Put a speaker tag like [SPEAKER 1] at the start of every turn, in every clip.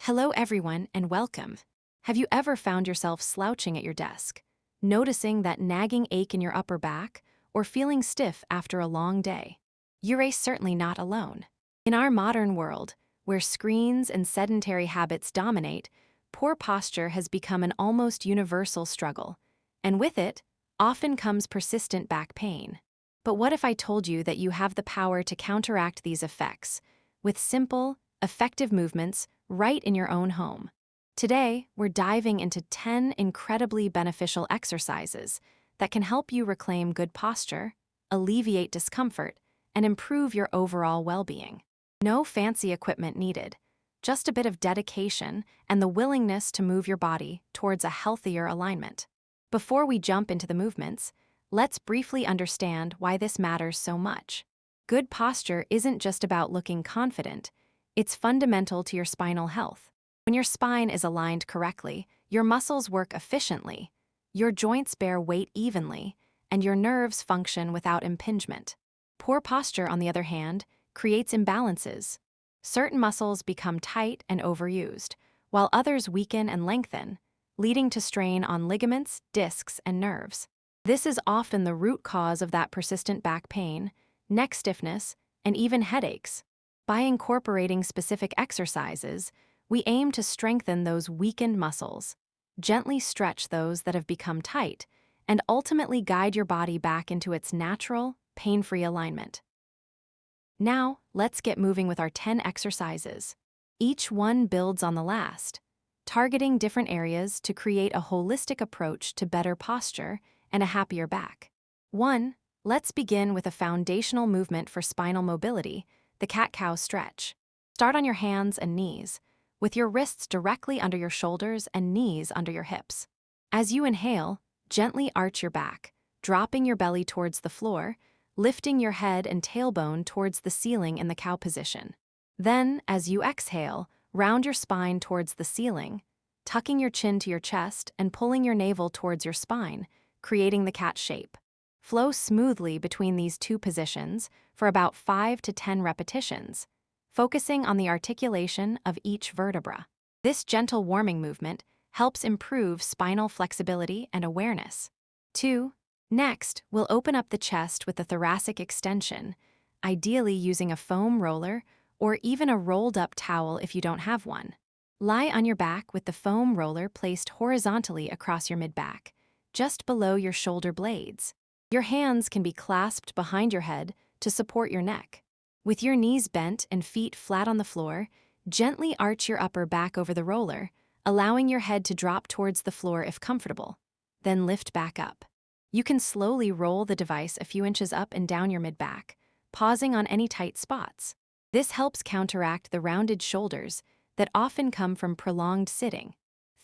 [SPEAKER 1] Hello, everyone, and welcome. Have you ever found yourself slouching at your desk, noticing that nagging ache in your upper back, or feeling stiff after a long day? You're certainly not alone. In our modern world, where screens and sedentary habits dominate, poor posture has become an almost universal struggle, and with it, often comes persistent back pain. But what if I told you that you have the power to counteract these effects with simple, effective movements right in your own home? Today, we're diving into 10 incredibly beneficial exercises that can help you reclaim good posture, alleviate discomfort, and improve your overall well-being. No fancy equipment needed, just a bit of dedication and the willingness to move your body towards a healthier alignment. Before we jump into the movements, let's briefly understand why this matters so much. Good posture isn't just about looking confident, it's fundamental to your spinal health. When your spine is aligned correctly, your muscles work efficiently, your joints bear weight evenly, and your nerves function without impingement. Poor posture, on the other hand, creates imbalances. Certain muscles become tight and overused, while others weaken and lengthen, leading to strain on ligaments, discs, and nerves. This is often the root cause of that persistent back pain, neck stiffness, and even headaches. By incorporating specific exercises, we aim to strengthen those weakened muscles, gently stretch those that have become tight, and ultimately guide your body back into its natural, pain-free alignment. Now, let's get moving with our 10 exercises. Each one builds on the last, targeting different areas to create a holistic approach to better posture and a happier back. 1. Let's begin with a foundational movement for spinal mobility, the cat-cow stretch. Start on your hands and knees, with your wrists directly under your shoulders and knees under your hips. As you inhale, gently arch your back, dropping your belly towards the floor, lifting your head and tailbone towards the ceiling in the cow position. Then, as you exhale, round your spine towards the ceiling, tucking your chin to your chest and pulling your navel towards your spine, creating the cat shape. Flow smoothly between these two positions for about 5 to 10 repetitions, focusing on the articulation of each vertebra. This gentle warming movement helps improve spinal flexibility and awareness. 2. Next, we'll open up the chest with the thoracic extension, ideally using a foam roller or even a rolled-up towel if you don't have one. Lie on your back with the foam roller placed horizontally across your mid-back, just below your shoulder blades. Your hands can be clasped behind your head to support your neck. With your knees bent and feet flat on the floor, gently arch your upper back over the roller, allowing your head to drop towards the floor if comfortable. Then lift back up. You can slowly roll the device a few inches up and down your mid-back, pausing on any tight spots. This helps counteract the rounded shoulders that often come from prolonged sitting.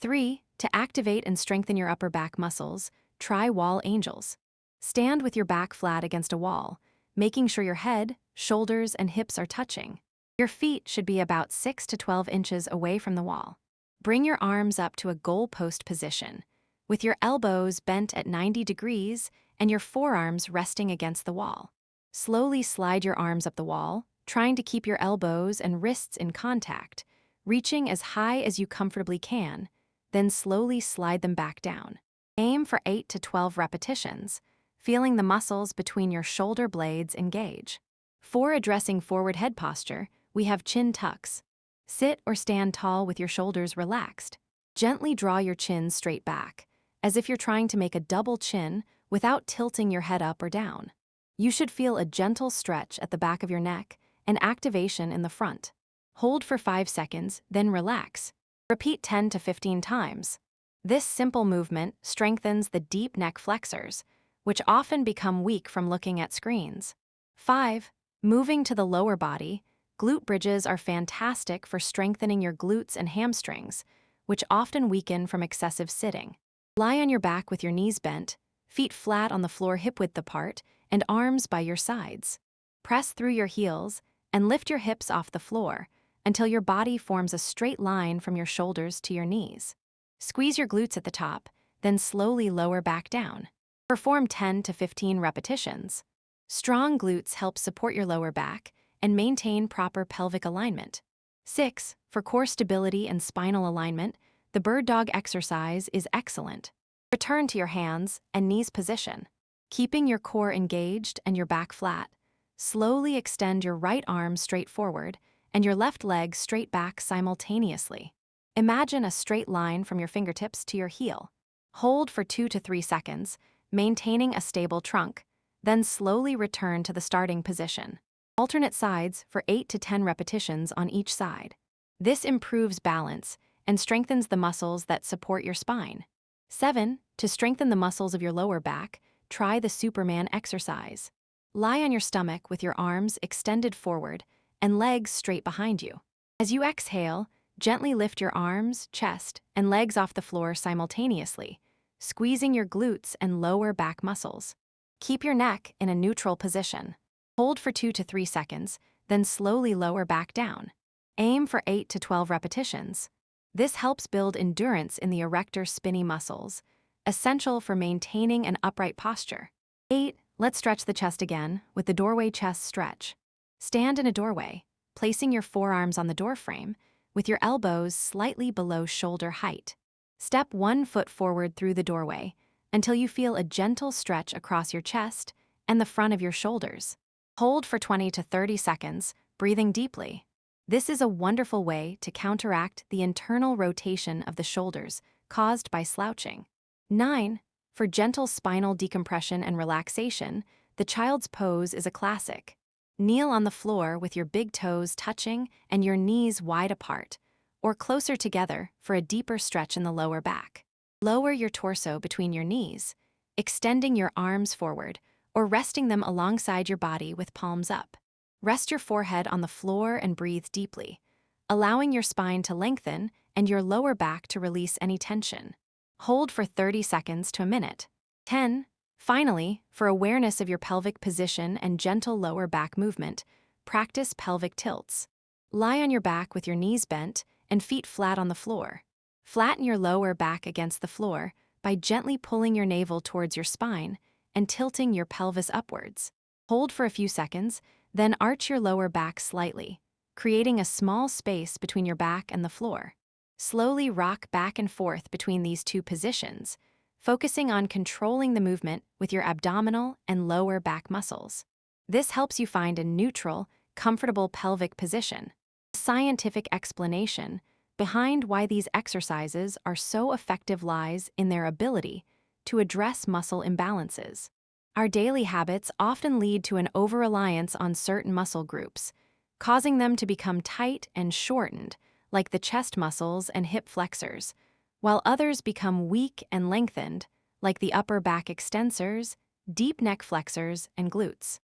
[SPEAKER 1] 3. To activate and strengthen your upper back muscles, try wall angels. Stand with your back flat against a wall, making sure your head, shoulders, and hips are touching. Your feet should be about 6 to 12 inches away from the wall. Bring your arms up to a goalpost position, with your elbows bent at 90 degrees and your forearms resting against the wall. Slowly slide your arms up the wall, trying to keep your elbows and wrists in contact, reaching as high as you comfortably can, then slowly slide them back down. Aim for 8 to 12 repetitions, feeling the muscles between your shoulder blades engage. For addressing forward head posture, we have chin tucks. Sit or stand tall with your shoulders relaxed. Gently draw your chin straight back, as if you're trying to make a double chin without tilting your head up or down. You should feel a gentle stretch at the back of your neck and activation in the front. Hold for 5 seconds, then relax. Repeat 10 to 15 times. This simple movement strengthens the deep neck flexors, which often become weak from looking at screens. 5. Moving to the lower body, glute bridges are fantastic for strengthening your glutes and hamstrings, which often weaken from excessive sitting. Lie on your back with your knees bent, feet flat on the floor hip-width apart, and arms by your sides. Press through your heels and lift your hips off the floor until your body forms a straight line from your shoulders to your knees. Squeeze your glutes at the top, then slowly lower back down. Perform 10 to 15 repetitions. Strong glutes help support your lower back and maintain proper pelvic alignment. 6. For core stability and spinal alignment, the bird dog exercise is excellent. Return to your hands and knees position. Keeping your core engaged and your back flat, slowly extend your right arm straight forward and your left leg straight back simultaneously. Imagine a straight line from your fingertips to your heel. Hold for 2 to 3 seconds, maintaining a stable trunk, then slowly return to the starting position. Alternate sides for 8 to 10 repetitions on each side. This improves balance and strengthens the muscles that support your spine. 7. To strengthen the muscles of your lower back, try the Superman exercise. Lie on your stomach with your arms extended forward and legs straight behind you. As you exhale, gently lift your arms, chest, and legs off the floor simultaneously, squeezing your glutes and lower back muscles. Keep your neck in a neutral position. Hold for 2 to 3 seconds, then slowly lower back down. Aim for 8 to 12 repetitions. This helps build endurance in the erector spinae muscles, essential for maintaining an upright posture. 8. Let's stretch the chest again with the doorway chest stretch. Stand in a doorway, placing your forearms on the doorframe, with your elbows slightly below shoulder height. Step 1 foot forward through the doorway until you feel a gentle stretch across your chest and the front of your shoulders. Hold for 20 to 30 seconds, breathing deeply. This is a wonderful way to counteract the internal rotation of the shoulders caused by slouching. 9. For gentle spinal decompression and relaxation, the child's pose is a classic. Kneel on the floor with your big toes touching and your knees wide apart, or closer together for a deeper stretch in the lower back. Lower your torso between your knees, extending your arms forward or resting them alongside your body with palms up. Rest your forehead on the floor and breathe deeply, allowing your spine to lengthen and your lower back to release any tension. Hold for 30 seconds to a minute. 10. Finally, for awareness of your pelvic position and gentle lower back movement, practice pelvic tilts. Lie on your back with your knees bent and feet flat on the floor. Flatten your lower back against the floor by gently pulling your navel towards your spine and tilting your pelvis upwards. Hold for a few seconds, then arch your lower back slightly, creating a small space between your back and the floor. Slowly rock back and forth between these two positions, focusing on controlling the movement with your abdominal and lower back muscles. This helps you find a neutral, comfortable pelvic position. A scientific explanation behind why these exercises are so effective lies in their ability to address muscle imbalances. Our daily habits often lead to an over-reliance on certain muscle groups, causing them to become tight and shortened, like the chest muscles and hip flexors, while others become weak and lengthened, like the upper back extensors, deep neck flexors, and glutes.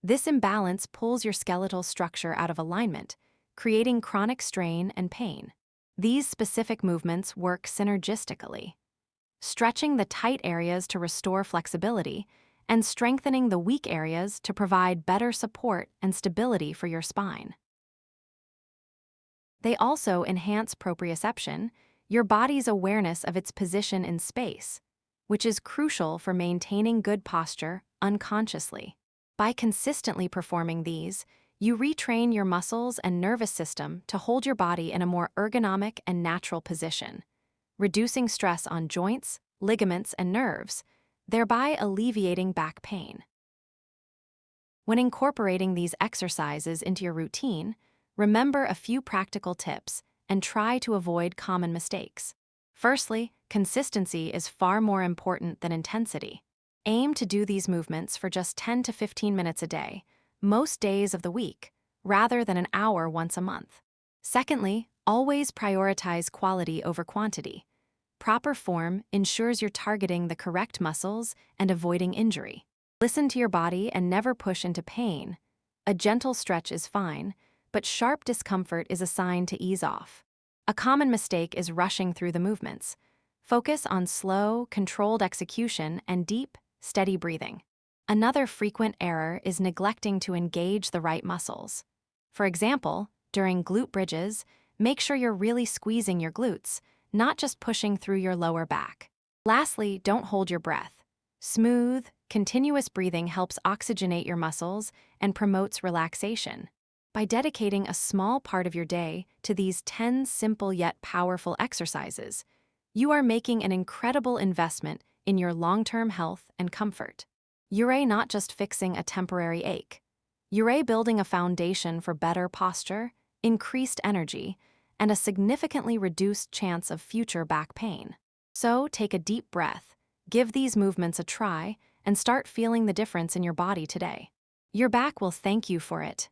[SPEAKER 1] This imbalance pulls your skeletal structure out of alignment, creating chronic strain and pain. These specific movements work synergistically, stretching the tight areas to restore flexibility and strengthening the weak areas to provide better support and stability for your spine. They also enhance proprioception, your body's awareness of its position in space, which is crucial for maintaining good posture unconsciously. By consistently performing these, you retrain your muscles and nervous system to hold your body in a more ergonomic and natural position, reducing stress on joints, ligaments, and nerves, thereby alleviating back pain. When incorporating these exercises into your routine, remember a few practical tips and try to avoid common mistakes. Firstly, consistency is far more important than intensity. Aim to do these movements for just 10 to 15 minutes a day, most days of the week, rather than an hour once a month. Secondly, always prioritize quality over quantity. Proper form ensures you're targeting the correct muscles and avoiding injury. Listen to your body and never push into pain. A gentle stretch is fine, but sharp discomfort is a sign to ease off. A common mistake is rushing through the movements. Focus on slow, controlled execution and deep, steady breathing. Another frequent error is neglecting to engage the right muscles. For example, during glute bridges, make sure you're really squeezing your glutes, not just pushing through your lower back. Lastly, don't hold your breath. Smooth, continuous breathing helps oxygenate your muscles and promotes relaxation. By dedicating a small part of your day to these 10 simple yet powerful exercises, you are making an incredible investment in your long-term health and comfort. You're not just fixing a temporary ache. You're building a foundation for better posture, increased energy, and a significantly reduced chance of future back pain. So take a deep breath, give these movements a try, and start feeling the difference in your body today. Your back will thank you for it.